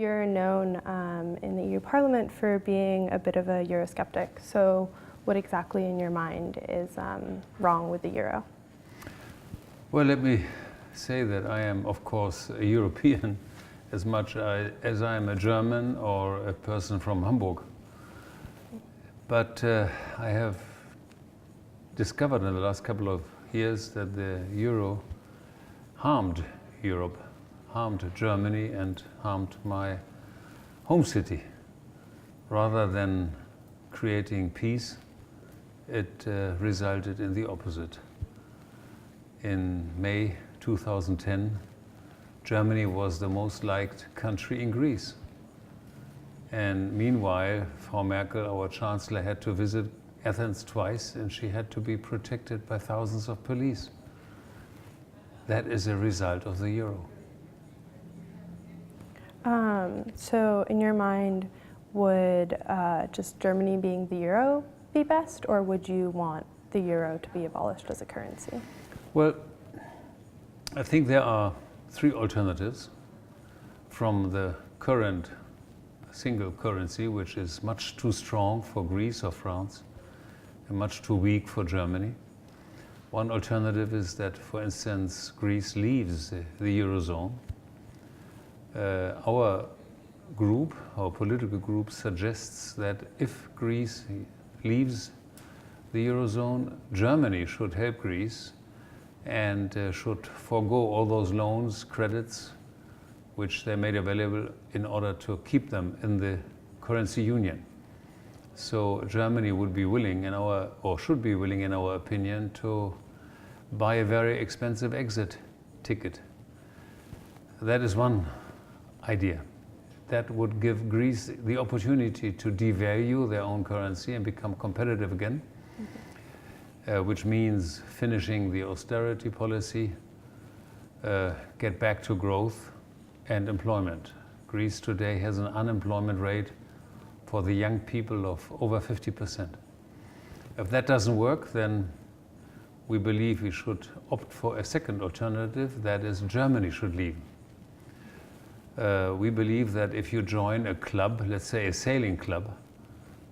You're known in the EU Parliament for being a bit of a Eurosceptic. So what exactly in your mind is wrong with the euro? Well, let me say that I am, of course, a European as much as I am a German or a person from Hamburg. But I have discovered in the last couple of years that the euro harmed Europe, harmed Germany, and harmed my home city. Rather than creating peace, it resulted in the opposite. In May 2010, Germany was the most liked country in Greece. And meanwhile, Frau Merkel, our chancellor, had to visit Athens twice, and she had to be protected by thousands of police. That is a result of the euro. So in your mind, would just Germany being the euro be best, or would you want the euro to be abolished as a currency? Well, I think there are three alternatives from the current single currency, which is much too strong for Greece or France and much too weak for Germany. One alternative is that, for instance, Greece leaves the Eurozone. Our group, our political group, suggests that if Greece leaves the Eurozone, Germany should help Greece and should forego all those loans, credits, which they made available in order to keep them in the currency union. So Germany would be willing, or should be willing in our opinion, to buy a very expensive exit ticket. That is one idea. That would give Greece the opportunity to devalue their own currency and become competitive again, which means finishing the austerity policy, get back to growth and employment. Greece today has an unemployment rate for the young people of over 50%. If that doesn't work, then we believe we should opt for a second alternative, that is Germany should leave. We believe that if you join a club, let's say a sailing club,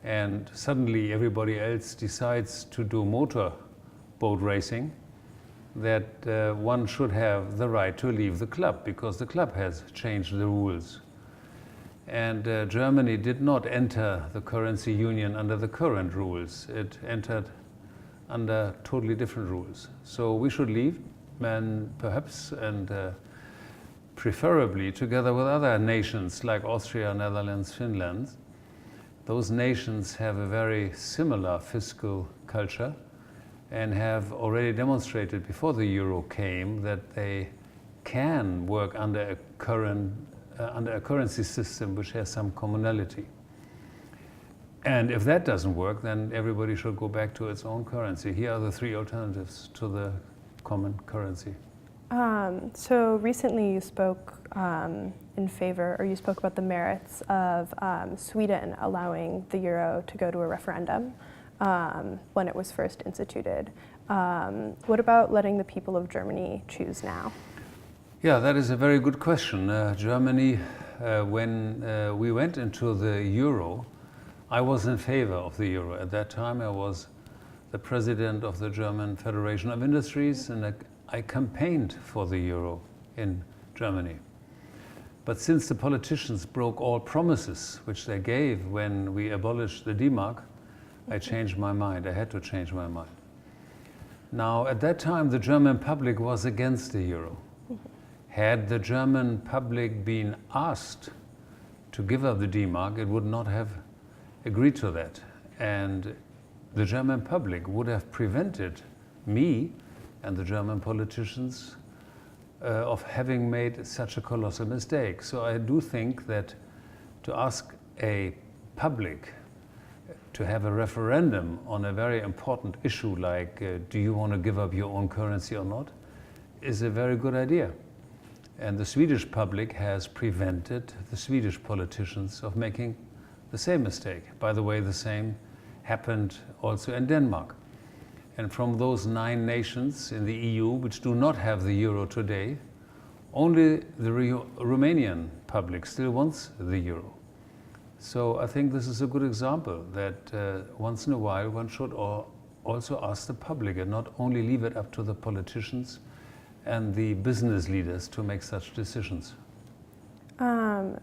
and suddenly everybody else decides to do motor boat racing, that one should have the right to leave the club because the club has changed the rules. And Germany did not enter the currency union under the current rules. It entered under totally different rules. So we should leave, and perhaps, and preferably together with other nations like Austria, Netherlands, Finland. Those nations have a very similar fiscal culture and have already demonstrated before the euro came that they can work under a currency system which has some commonality. And if that doesn't work, then everybody should go back to its own currency. Here are the three alternatives to the common currency. So recently you spoke in favor, or you spoke about the merits of Sweden allowing the euro to go to a referendum when it was first instituted. What about letting the people of Germany choose now? Yeah, that is a very good question. Germany, when we went into the euro, I was in favor of the euro. At that time I was the president of the German Federation of Industries, and I campaigned for the euro in Germany. But since the politicians broke all promises which they gave when we abolished the D-Mark, I changed my mind. I had to change my mind. Now, at that time, the German public was against the euro. Had the German public been asked to give up the D-Mark, it would not have agreed to that. And the German public would have prevented me and the German politicians of having made such a colossal mistake. So I do think that to ask a public to have a referendum on a very important issue like do you want to give up your own currency or not, is a very good idea. And the Swedish public has prevented the Swedish politicians of making the same mistake. By the way, the same happened also in Denmark. And from those 9 nations in the EU which do not have the euro today, Only the Romanian public still wants the euro. So I think this is a good example that once in a while one should also ask the public and not only leave it up to the politicians and the business leaders to make such decisions.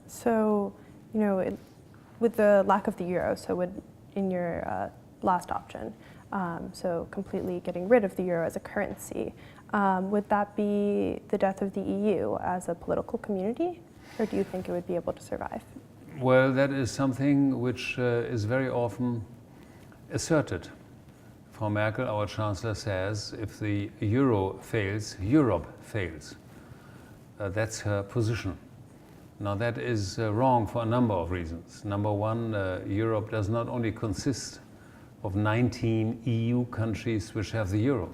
So, you know, with the lack of the euro, so in your last option, so completely getting rid of the euro as a currency, would that be the death of the EU as a political community, or do you think it would be able to survive? Well, that is something which is very often asserted. Frau Merkel, our Chancellor, says if the euro fails, Europe fails. That's her position. Now that is wrong for a number of reasons. Number one, Europe does not only consist of 19 EU countries which have the euro.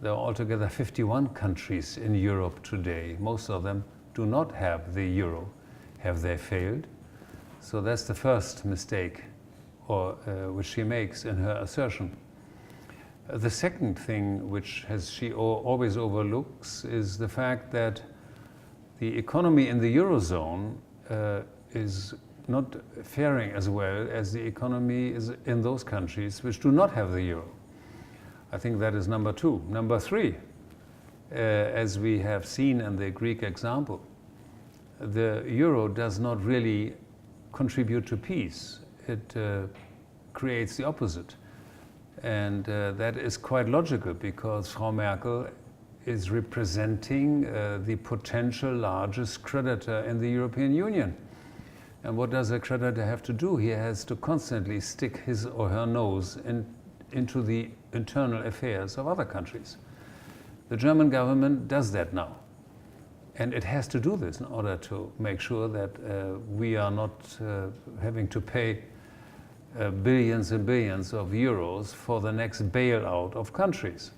There are altogether 51 countries in Europe today. Most of them do not have the euro. Have they failed? So that's the first mistake which she makes in her assertion. The second thing which she always overlooks is the fact that the economy in the Eurozone is not faring as well as the economy is in those countries which do not have the euro. I think that is number two. Number three, as we have seen in the Greek example, the euro does not really contribute to peace. It creates the opposite. And that is quite logical because Frau Merkel is representing the potential largest creditor in the European Union. And what does a creditor have to do? He has to constantly stick his or her nose into the internal affairs of other countries. The German government does that now. And it has to do this in order to make sure that we are not having to pay billions and billions of euros for the next bailout of countries.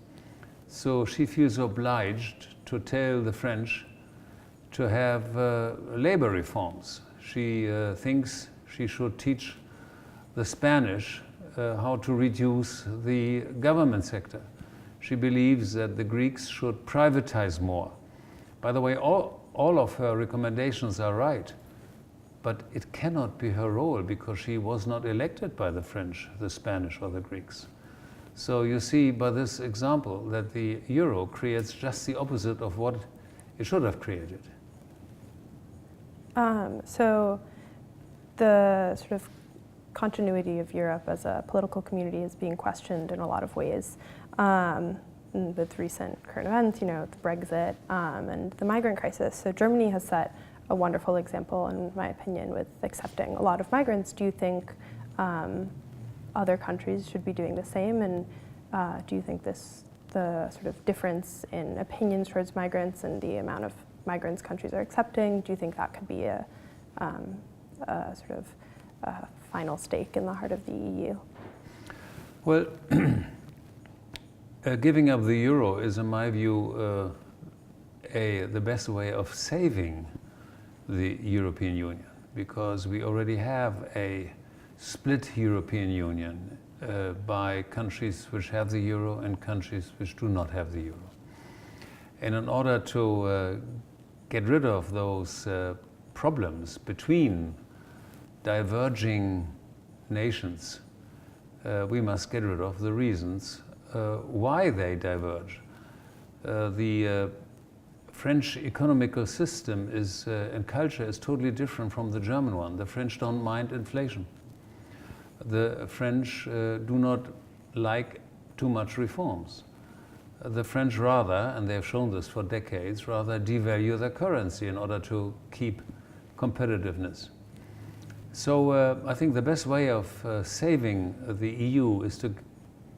So she feels obliged to tell the French to have labor reforms. She thinks she should teach the Spanish how to reduce the government sector. She believes that the Greeks should privatize more. By the way, all of her recommendations are right, but it cannot be her role because she was not elected by the French, the Spanish, or the Greeks. So you see by this example that the euro creates just the opposite of what it should have created. So the sort of continuity of Europe as a political community is being questioned in a lot of ways. With recent current events, you know, the Brexit and the migrant crisis. So Germany has set a wonderful example, in my opinion, with accepting a lot of migrants. Do you think other countries should be doing the same? And do you think the sort of difference in opinions towards migrants and the amount of migrants countries are accepting, do you think that could be a sort of final stake in the heart of the EU? Well, giving up the euro is, in my view, the best way of saving the European Union, because we already have a split European Union by countries which have the euro and countries which do not have the euro. And in order to get rid of those problems between diverging nations, we must get rid of the reasons why they diverge. The French economical system and culture is totally different from the German one. The French don't mind inflation. The French do not like too much reforms. The French rather, and they have shown this for decades, rather devalue their currency in order to keep competitiveness. So I think the best way of saving the EU is to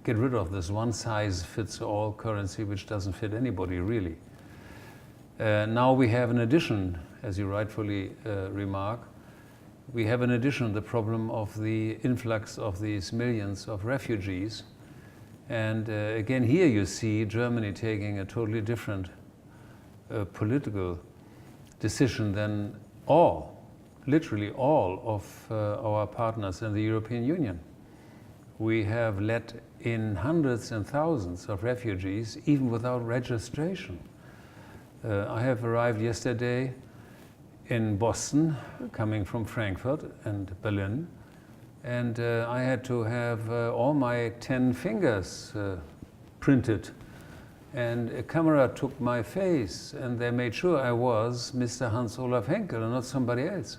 get rid of this one-size-fits-all currency which doesn't fit anybody really. Now we have in addition, as you rightfully remark, we have in addition the problem of the influx of these millions of refugees. And again, here you see Germany taking a totally different political decision than literally all of our partners in the European Union. We have let in hundreds and thousands of refugees even without registration. I have arrived yesterday in Boston, coming from Frankfurt and Berlin, and I had to have all my 10 fingers printed, and a camera took my face, and they made sure I was Mr. Hans-Olaf Henkel and not somebody else.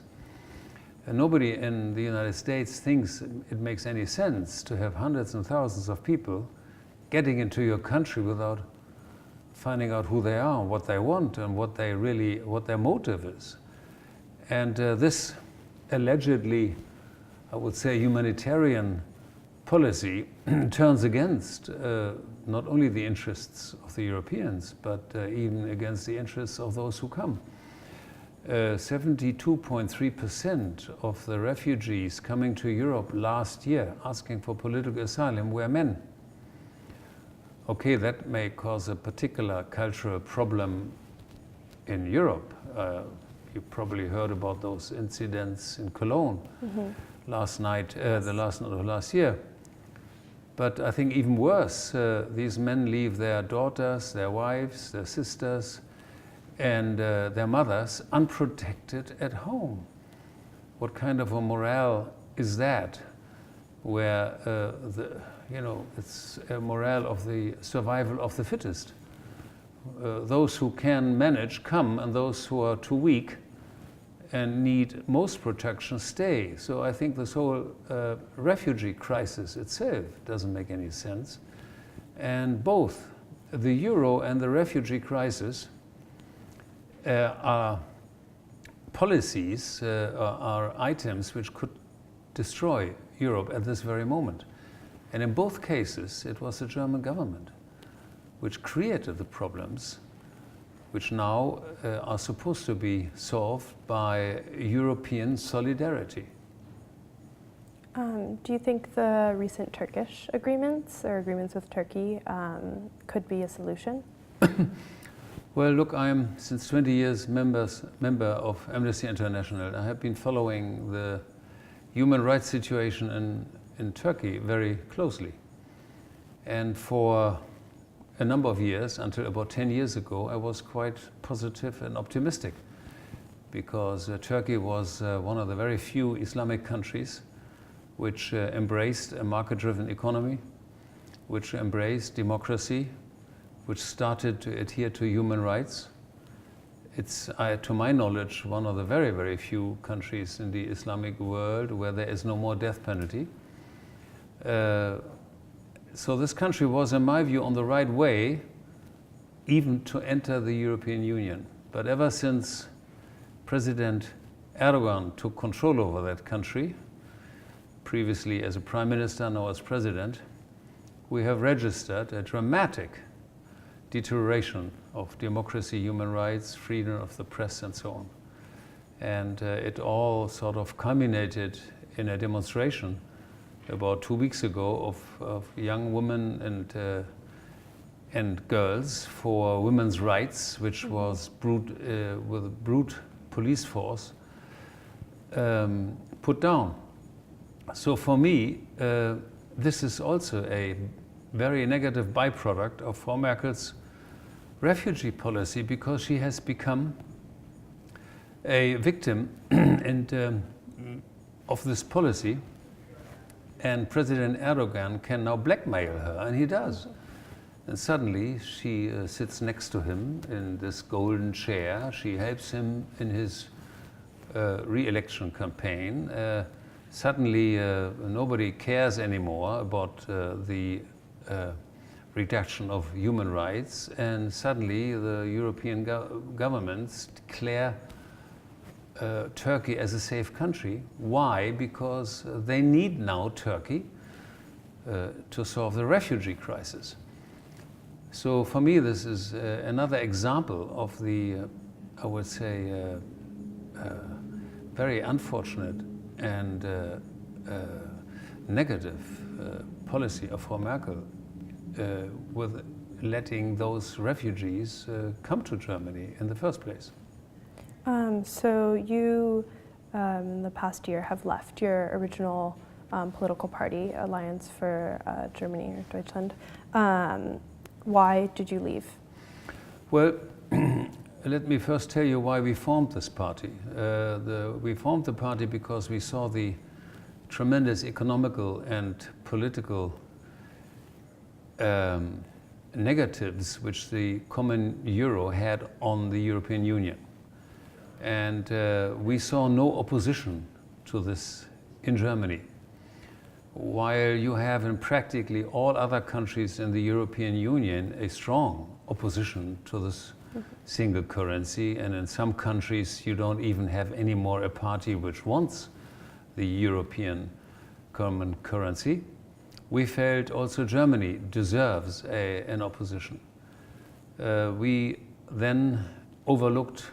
And nobody in the United States thinks it makes any sense to have hundreds and thousands of people getting into your country without finding out who they are, what they want, and what their motive is. And this allegedly, I would say, humanitarian policy turns against not only the interests of the Europeans, but even against the interests of those who come. 72.3% of the refugees coming to Europe last year asking for political asylum were men. Okay, that may cause a particular cultural problem in Europe. You probably heard about those incidents in Cologne last night, the last night of last year. But I think even worse, these men leave their daughters, their wives, their sisters, and their mothers unprotected at home. What kind of a morale is that? Where it's a morale of the survival of the fittest. Those who can manage come, and those who are too weak and need most protection stay. So I think this whole refugee crisis itself doesn't make any sense. And both the euro and the refugee crisis are policies, are items which could destroy Europe at this very moment. And in both cases, it was the German government which created the problems, which now are supposed to be solved by European solidarity. Do you think the recent Turkish agreements or agreements with Turkey could be a solution? Well, look, I'm since 20 years member of Amnesty International. I have been following the human rights situation in Turkey very closely. And for a number of years, until about 10 years ago, I was quite positive and optimistic, because Turkey was one of the very few Islamic countries which embraced a market-driven economy, which embraced democracy, which started to adhere to human rights. It's, to my knowledge, one of the very, very few countries in the Islamic world where there is no more death penalty. So this country was, in my view, on the right way even to enter the European Union. But ever since President Erdogan took control over that country, previously as a prime minister, now as president, we have registered a dramatic deterioration of democracy, human rights, freedom of the press, and so on. And it all sort of culminated in a demonstration about 2 weeks ago of young women and girls for women's rights, which was with a brute police force put down. So for me, this is also a very negative byproduct of Frau Merkel's refugee policy, because she has become a victim of this policy, and President Erdogan can now blackmail her, and he does. And suddenly she sits next to him in this golden chair. She helps him in his re-election campaign. Suddenly nobody cares anymore about the reduction of human rights, and suddenly the European governments declare Turkey as a safe country. Why? Because they need now Turkey to solve the refugee crisis. So for me, this is another example of the, I would say, very unfortunate and negative policy of Frau Merkel with letting those refugees come to Germany in the first place. So you, in the past year, have left your original political party, Alliance for Germany, or Deutschland. Why did you leave? Well, let me first tell you why we formed this party. We formed the party because we saw the tremendous economical and political negatives which the common euro had on the European Union. And we saw no opposition to this in Germany. While you have in practically all other countries in the European Union a strong opposition to this single currency, and in some countries you don't even have anymore a party which wants the European common currency, we felt also Germany deserves an opposition. We then overlooked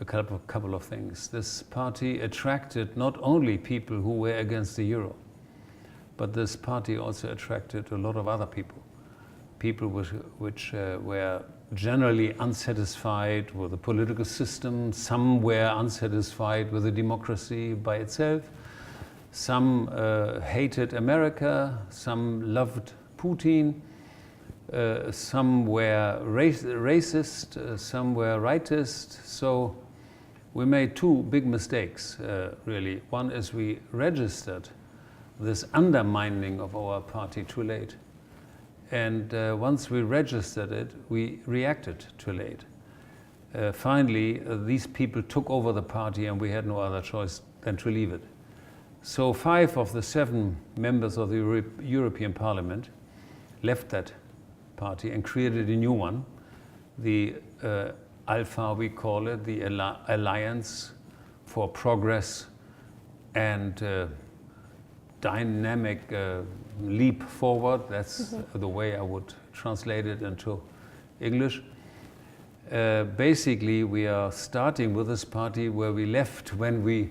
a couple of things. This party attracted not only people who were against the euro, but this party also attracted a lot of other people. People which were generally unsatisfied with the political system. Some were unsatisfied with the democracy by itself. Some hated America. Some loved Putin. Some were racist. Some were rightist. So we made two big mistakes, really. One is we registered this undermining of our party too late. And once we registered it, we reacted too late. Finally, these people took over the party and we had no other choice than to leave it. So 5 of the 7 members of the European Parliament left that party and created a new one, the Alpha, we call it, the Alliance for Progress and Dynamic Leap Forward. That's the way I would translate it into English. Basically, we are starting with this party where we left when we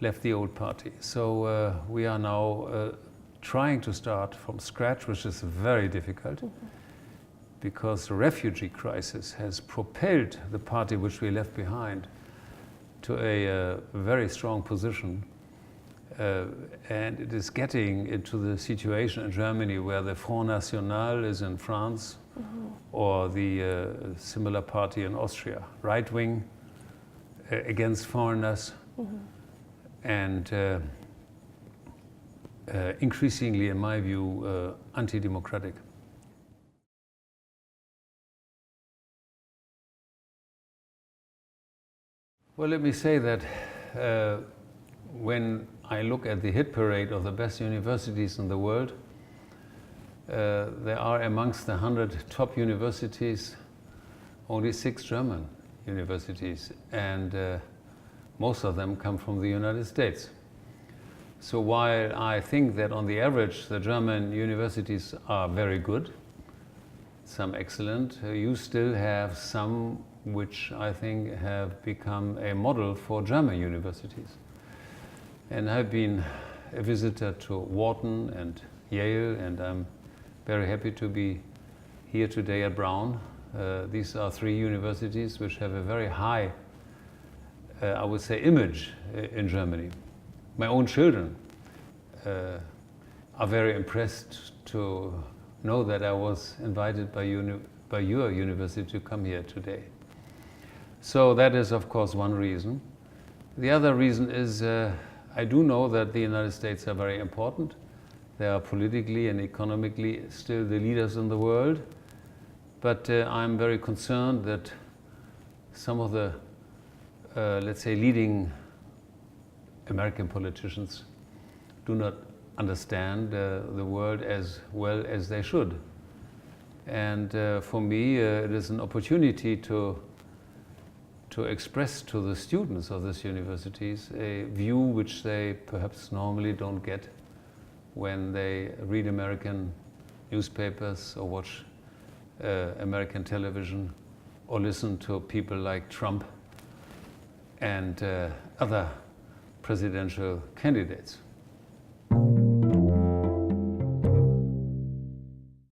left the old party. So we are now trying to start from scratch, which is very difficult because the refugee crisis has propelled the party which we left behind to a very strong position. And it is getting into the situation in Germany where the Front National is in France, or the similar party in Austria, right wing against foreigners, and increasingly, in my view, anti-democratic. Well, let me say that when I look at the hit parade of the best universities in the world, there are amongst the 100 top universities only 6 German universities, and most of them come from the United States. So while I think that on the average the German universities are very good, some excellent, you still have some which I think have become a model for German universities. And I've been a visitor to Wharton and Yale, and I'm very happy to be here today at Brown. These are 3 universities which have a very high, I would say, image in Germany. My own children are very impressed to know that I was invited by your university to come here today. So that is, of course, one reason. The other reason is I do know that the United States are very important. They are politically and economically still the leaders in the world. But I'm very concerned that some of the, let's say, leading American politicians do not understand the world as well as they should. And for me, it is an opportunity to express to the students of these universities a view which they perhaps normally don't get when they read American newspapers or watch American television or listen to people like Trump and other presidential candidates.